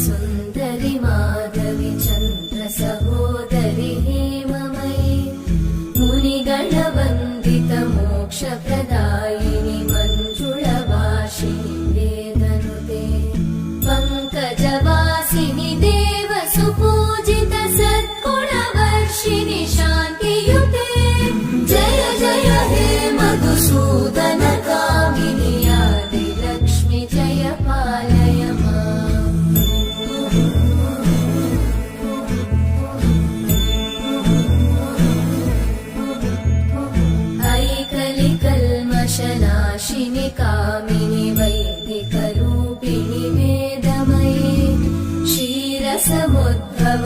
सुन्दरि माधवि चन्द्र सहोदरि हेममयि मुनिगणवन्दित मोक्षप्रदायिनि मञ्जुळवासिनि वेदनुते पङ्कजवासिनि देवसुपूजित सद्गुणवर्षिणि शान्तियुते जय जय हे मधुसूदन कामिनि आदिलक्ष्मि जय पालय माम्। ऐकलिकल्मषनाशिनि कामिनि वैदिकरूपिणि वेदमयि क्षीरसमुद्भव